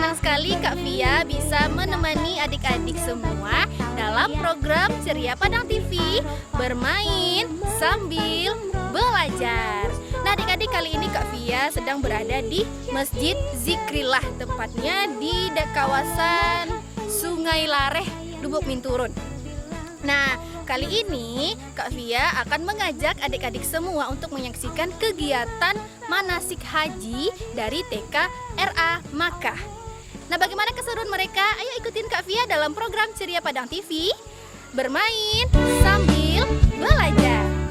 Senang sekali Kak Via bisa menemani adik-adik semua dalam program Ceria Padang TV bermain sambil belajar. Nah adik-adik, kali ini Kak Via sedang berada di Masjid Zikrillah, tepatnya di kawasan Sungai Lareh, Lubuk Minturun. Nah, kali ini Kak Via akan mengajak adik-adik semua untuk menyaksikan kegiatan manasik haji dari TK RA Makkah. Nah, bagaimana keseruan mereka? Ayo ikutin Kak Via dalam program Ceria Padang TV, bermain sambil belajar.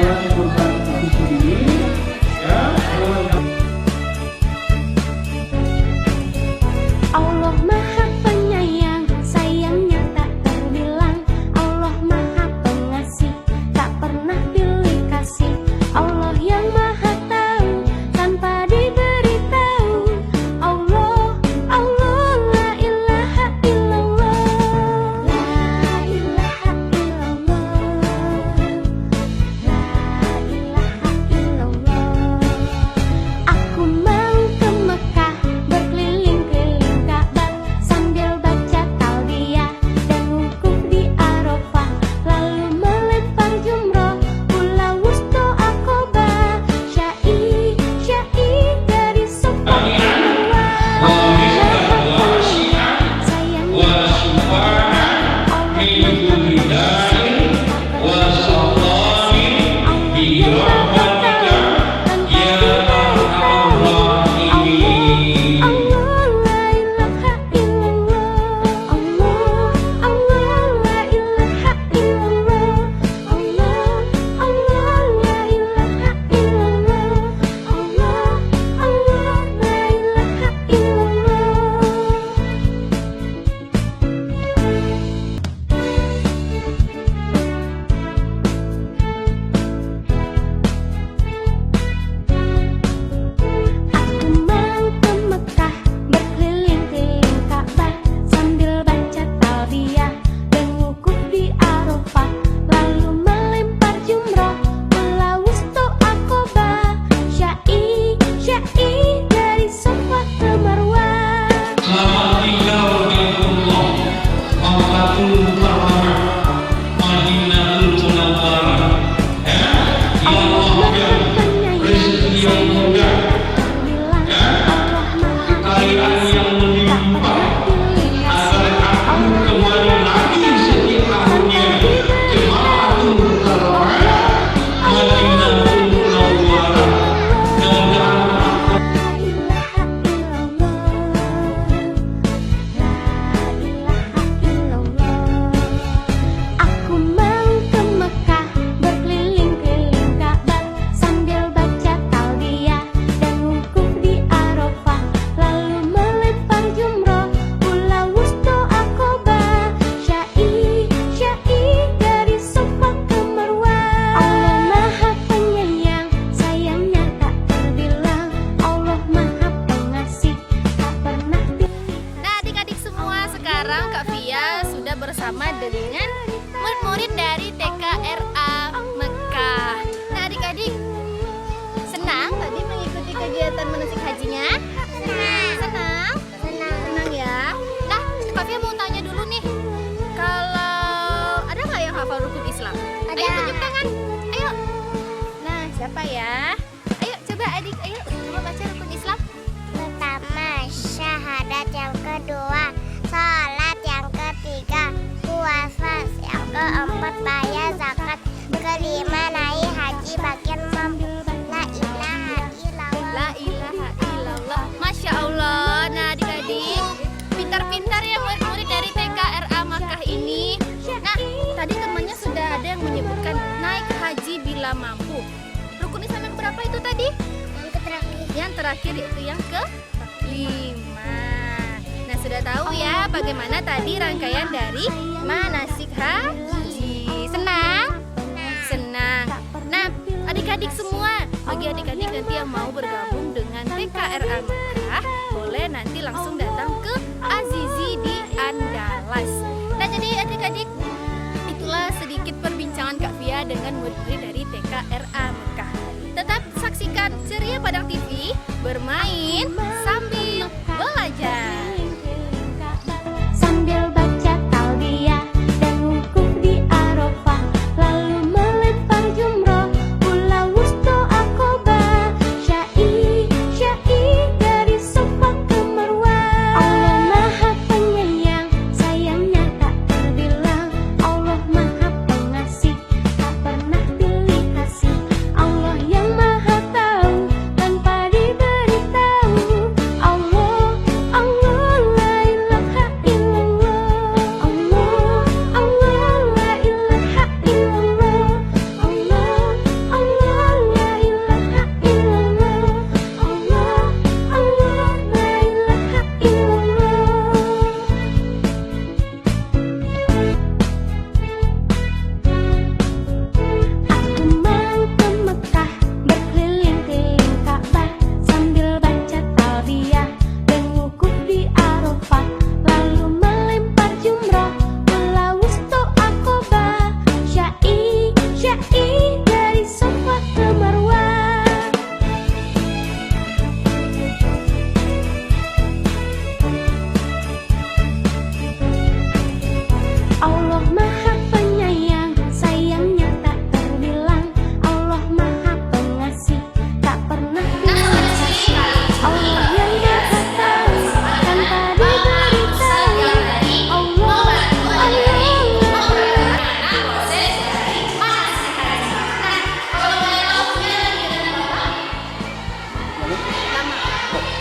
rangkaian urusan itu sendiri ya. Allah Maha Penyayang, sayangnya tak terbilang. Allah Maha Pengasih, tak pernah pilih kasih. Allah yang Maha Tahu, tanpa diberitahu. Allah, Allah, la ilaha illallah. La ilaha illallah. La ilaha illallah. Aku mau ke Mekah, berkeliling-keliling Ka'bah, sambil baca talbiyah dan wukuf di Arafah, lalu melempar jumroh, pulau wustu Aqabah, syai dari Safa ke Marwah. Sayangnya Allah Aku mau ke Mekah, berkeliling-keliling Ka'bah, sambil baca talbiyah dan wukuf di Arafah, lalu melempar jumroh, pulau wustu Aqabah, syai dari Safa ke Marwah. Selamat tinggal Rasulullah, Makkatul Mukarramah, Madinatul Munawwarah. Ya Allah ya, rezeki yang mudah, kekayaan yang melimpah, agar aku kembali lagi setiap tahunnya ke Makkatul Mukarramah, Madinatul Munawwarah. Mudah-mudahan Aku mau ke Mekah, berkeliling-keliling Ka'bah, sambil baca talbiyah dan wukuf di Arafah, lalu melempar jumroh, pulau wustu Aqabah, syai dari Safa ke Marwah. Allah Maha Penyayang, sayangnya tak terbilang. Allah Maha Pengasih, tak pernah Nah, adik-adik semua, sekarang Kak Via sudah bersama dengan murid-murid dari TKRA Mekah. Nah, adik-adik, senang tadi mengikuti kegiatan manasik hajinya? Senang? Senang ya. Nah, Kak Via mau tanya dulu nih, kalau ada nggak yang hafal rukun Islam? Ayo tunjuk tangan, ayo. Nah, siapa ya? Ayo coba adik, ayo coba baca rukun Islam. Pertama, syahadat. Yang kedua, sholat. Yang ketiga, puasa. Yang keempat, bayar zakat. Kelima, naik haji bagian la ilaha illallah. La ilaha illallah. Masya Allah. Nah, adik-adik, pintar-pintar ya murid-murid dari TKRA Makkah ini. Nah, tadi temannya sudah ada yang menyebutkan naik haji bila mampu. Rukun Islam yang berapa itu tadi? Yang terakhir, Yang terakhir yaitu yang ke-5. Nah, sudah tahu ya bagaimana tadi rangkaian dari manasik haji. Senang? Senang. Nah, adik-adik semua, bagi adik-adik nanti yang mau bergabung dengan TKRA Mekah, boleh nanti langsung datang ke Azizi di Andalas. Nah, jadi adik-adik, itulah sedikit perbincangan Kak Via dengan murid-murid dari TKRA Mekah. Tetap saksikan Ceria Padang TV, bermain sambil belajar. sambil baca talbiyah dan wukuf di Arafah, lalu melempar jumroh, pulau wustu Aqabah, syai dari Safa ke Marwah. Allah Maha Penyayang, sayangnya tak terbilang. Allah Maha Pengasih, tak pernah pilih kasih. Allah yang Maha Tahu, tanpa diberitahu.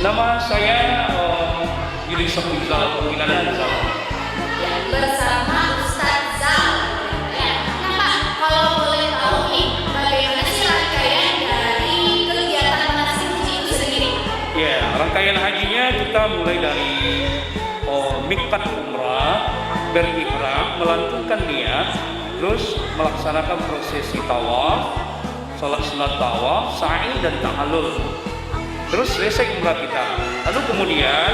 Nama saya Yuli Sofizal, panggilan Zal. Ya, bersama Ustadz Zal. Ya. Nah Pak, kalau boleh tahu nih, bagaimana sih rangkaian dari kegiatan manasik haji itu sendiri? Ya, rangkaian hajinya kita mulai dari miqat umrah, berihram, melantunkan niat, terus melaksanakan prosesi tawaf, salat sunat tawaf, sa'i dan tahallul. Terus selesai umrah kita. Lalu kemudian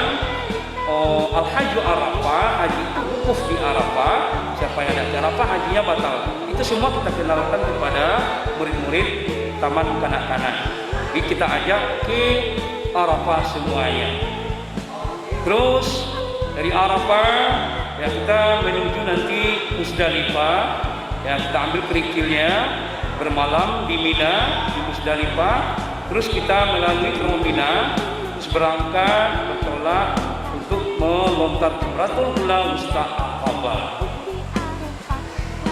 al-hajju Arafah, haji itu wukuf di Arafah. Siapa yang ada di Arafah hajinya batal. Itu semua kita kenalkan kepada murid-murid taman kanak-kanak. Jadi kita ajak ke Arafah semuanya. Terus dari Arafah ya kita menuju nanti Musdalifah. Ya kita ambil kerikilnya, bermalam di Mina, di Musdalifah. Terus kita melalui Mina, terus berangkat bertolak untuk melontar Jamratul Ula Wusta Aqabah.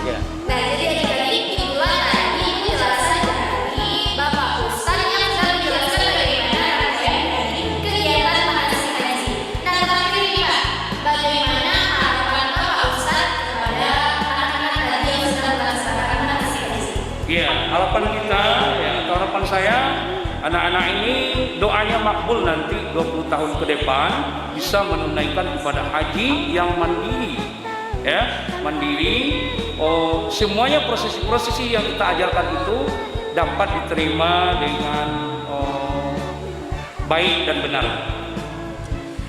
Ya. Nah, jadi adik-adik itulah tadi penjelasan dari Bapak Ustadz yang sudah menjelaskan bagaimana rangkaian dari kegiatan manasik haji. Nah, terakhir ini Pak, bagaimana harapan Bapak Ustadz kepada anak-anak tadi yang sedang melaksanakan manasik haji? Ya, harapan kita, ya atau harapan saya, anak-anak ini doanya makbul nanti 20 tahun ke depan bisa menunaikan ibadah haji yang mandiri. Ya, mandiri. Semuanya prosesi-prosesi yang kita ajarkan itu dapat diterima dengan baik dan benar.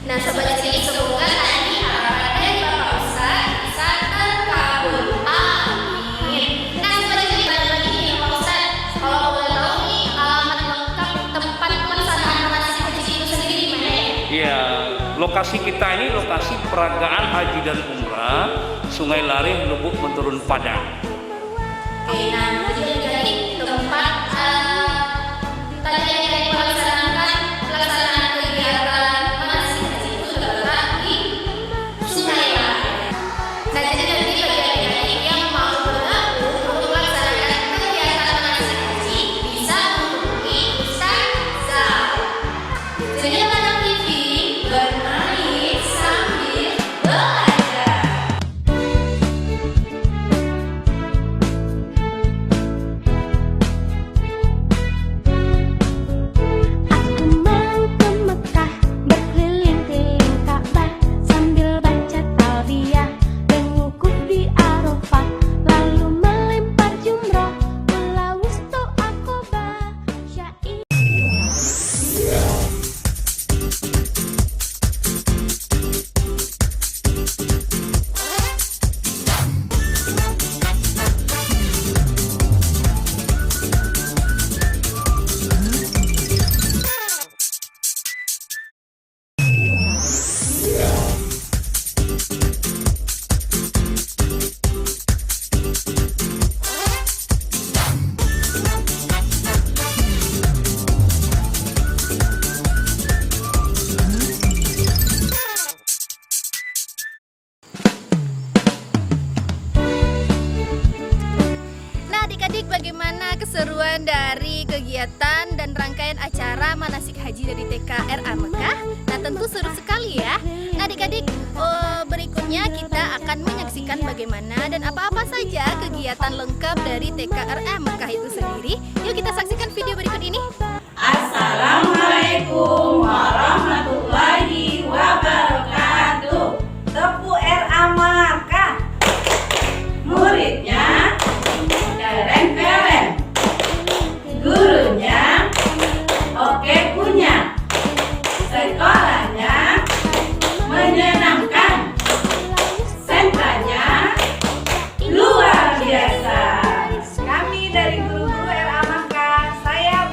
Nah, sobat cilik, semoga tadi harapan dari Bapak Ustadz bisa terkabul. Amin. Nah, sobat cilik, balik lagi nih Pak Ustadz. Kalau boleh tahu nih alamat lengkap tempat pelaksanaan manasik haji itu sendiri di mana ya? Ya, lokasi kita ini lokasi peragaan haji dan umrah Sungai Lareh, Lubuk Menturun Padang. Oke, nah jadi tempat tadi yang melaksanakan pelaksanaan kegiatan manasik haji itu terletak di Sungai Lareh. Nah, jadi nanti bagi adik-adik yang mau bergabung untuk melaksanakan kegiatan manasik haji bisa menghubungi Ustadz Zal. Ceria Padang TV, bermain sambil belajar. Aku mau ke Mekah, berkeliling-keliling Ka'bah, sambil baca talbiyah dan wukuf di Arafah, lalu melempar jumroh, Ula Wusta Aqabah, Syai. Nah, adik-adik, bagaimana keseruan dari kegiatan dan rangkaian acara manasik haji dari TKRA Mekah? Nah, tentu seru sekali ya. Nah, adik-adik, berikutnya kita akan menyaksikan bagaimana dan apa-apa saja kegiatan lengkap dari TKRA Mekah itu sendiri. Yuk kita saksikan video berikut ini. Assalamualaikum warahmatullahi wabarakatuh. Tepu RA Mekah. Muridnya keren-keren, gurunya oke punya, sekolahnya menyenangkan, sentranya luar biasa. Kami dari guru-guru RA Mekah, saya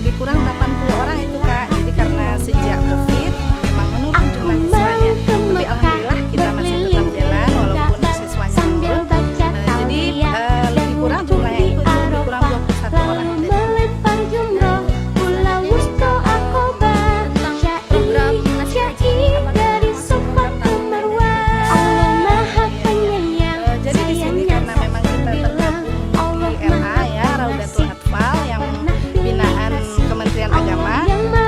lebih kurang 80 orang itu Kak. Jadi karena sejak Covid memang menurun jumlah siswanya. Tapi alhamdulillah kita masih tetap jalan walaupun siswanya menurun. Jadi lebih kurang jumlahnya itu lebih kurang 21 orang. melempar jumroh pulau Wusto Aqobah program Manasik Haji dari Safa ke Marwah Allah Maha Penyayang Jadi di sini karena memang kita tergabung di RA ya, Raudatul Atfal yang binaan Kementerian Agama.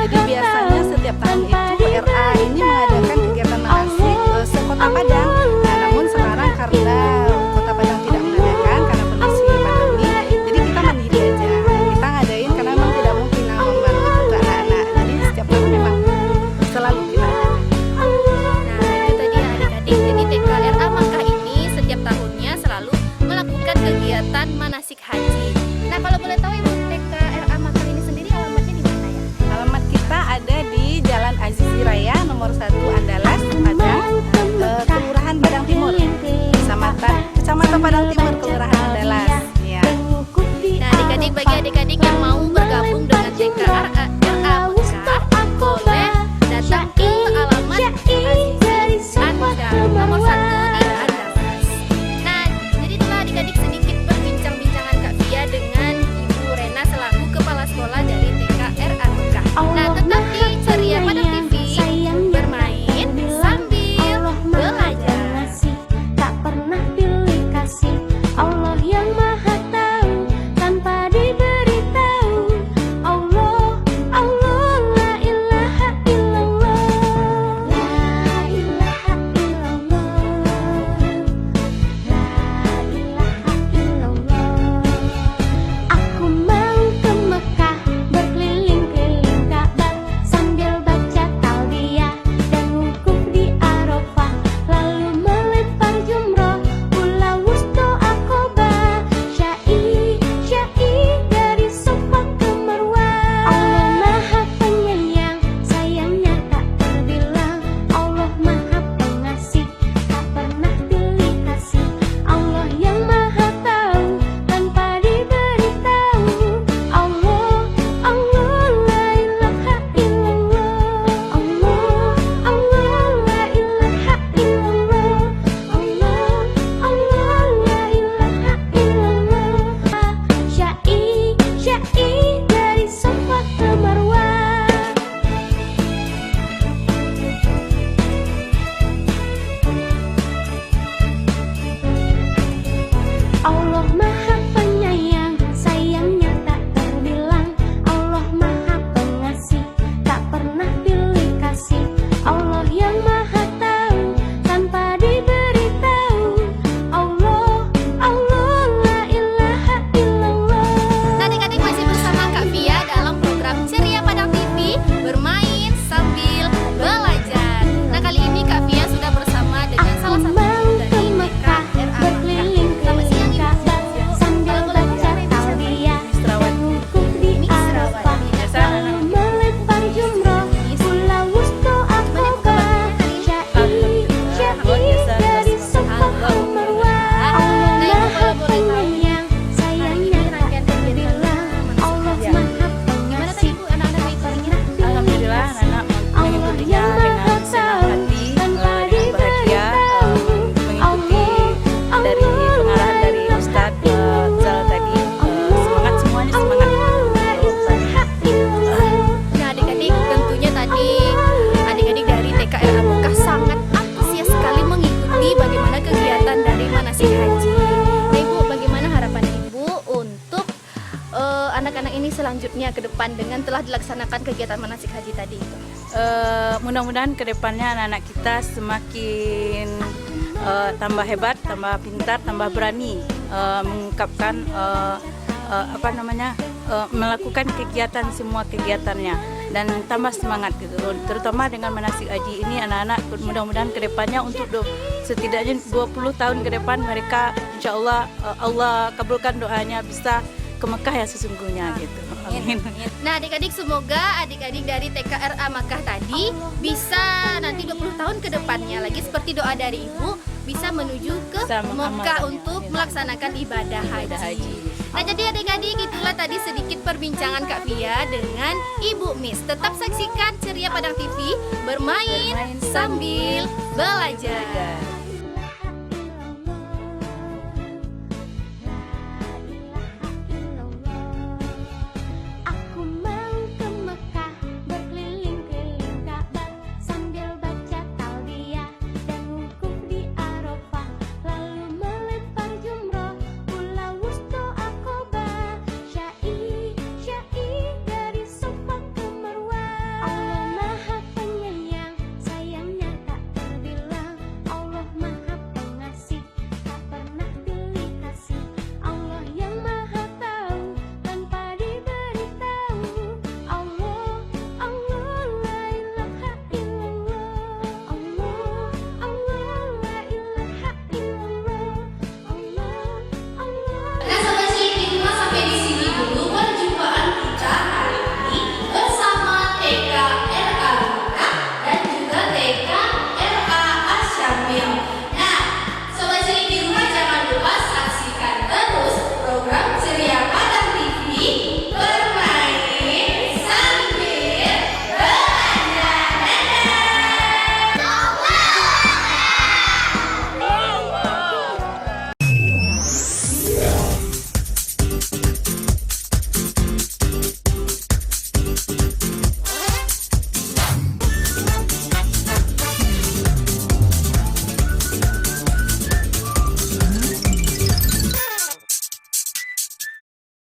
Jadi biasanya setiap tahun itu RA ini mengadakan kegiatan manasik sekota Padang. Nah, namun sekarang karena Kota Padang tidak mengadakan karena kondisi pandemi, jadi kita mandiri aja. Kita ngadain karena memang tidak mungkin membantu untuk anak-anak. Jadi setiap tahun memang selalu kita adakan. Nah, itu tadi ya adik-adik. Jadi TKRA Makkah ini setiap tahunnya selalu melakukan kegiatan manasik haji. Nah, kalau boleh tahu Ibu, TKRA Makkah ini sendiri alamatnya di mana ya? Alamat kita ada di Jalan Azizi Raya nomor 1 Andalas, Padang, Kelurahan Padang Timur, Kecamatan Padang Timur, Kelurahan Andalas. Ya. Nah, adik-adik, bagi adik-adik yang mau bergabung dengan TKRA Makkah, boleh datang ke alamat Anda nomor 1 di Andalas. Nah, jadi itulah adik-adik sedikit berbincang-bincangan Kak Via dengan Ibu Rena selaku Kepala Sekolah dari TKRA Makkah. Nah, tetap di Ceria Padang TV, bermain sambil belajar. Tak pernah pilih kasih Allah yang Maha Tahu tanpa diberitahu. Allah, Allah, la ilaha illallah, la ilaha illallah, la ilaha illallah. Aku mau ke Mekah berkeliling-keliling Ka'bah sambil baca talbiyah dan wukuf di Arafah, lalu melempar jumroh pulau Wusto Aqobah, syai dari Safa ke Marwah. Allah Maha Penyayang, sayangnya tak terbilang. Allah Maha Pengasih, tak pernah pilih kasih. Allah yang Maha Tahu tanpa diberitahu. Allah, Allah, la ilaha illallah. Allah, Allah, la ilaha illallah. Allah, Allah, la ilaha illallah. Syai dari Safa ke Marwah. Allah Maha Penyayang, sayangnya tak terbilang. Allah Maha Pengasih, tak pernah pilih kasih. Allah yang Maha Tahu tanpa diberitahu. Allah, Allah, la ilaha illallah. Nah, adik-adik masih bersama Kak Via dalam program Ceria Padang TV, bermain sambil belajar. Nah, kali ini Kak Via sudah bersama dengan salah satu Mau dari ke Mekah TKRA Makkah. berkeliling-keliling Ka'bah sambil baca talbiyah dan wukuf di Arafah, lalu melempar jumroh pulau Wusto Aqobah, syai dari Safa ke Marwah. Allah Maha Penyayang, sayangnya tak terbilang. Allah Maha Pengasih, Alhamdulillah anak-anak mengikutinya dengan senang hati, dengan bahagia, mengikuti dari pengarahan dari Ustadz Zal tadi. Semangat semuanya, semangat. Nah, adik-adik, tentunya tadi adik-adik dari TKRA Makkah sangat antusias sekali mengikuti bagaimana kegiatan dari manasik haji. Nah, Ibu, bagaimana harapan Ibu untuk anak-anak ini selanjutnya ke depan dengan telah dilaksanakan kegiatan manasik haji tadi itu? Mudah-mudahan kedepannya anak-anak kita semakin tambah hebat, tambah pintar, tambah berani mengungkapkan melakukan kegiatan semua kegiatannya dan tambah semangat gitu. Terutama dengan manasik haji ini anak-anak mudah-mudahan kedepannya untuk setidaknya 20 tahun ke depan mereka insya Allah Allah kabulkan doanya bisa ke Mekah ya sesungguhnya gitu. Amin. Nah, adik-adik, semoga adik-adik dari TKRA Makkah tadi bisa nanti 20 tahun ke depannya lagi seperti doa dari Ibu bisa menuju ke Bisa Mekah mengamalkannya. untuk melaksanakan ibadah haji. Nah, jadi adik-adik, itulah tadi sedikit perbincangan Kak Via dengan Ibu Miss. Tetap saksikan Ceria Padang TV, bermain sambil belajar.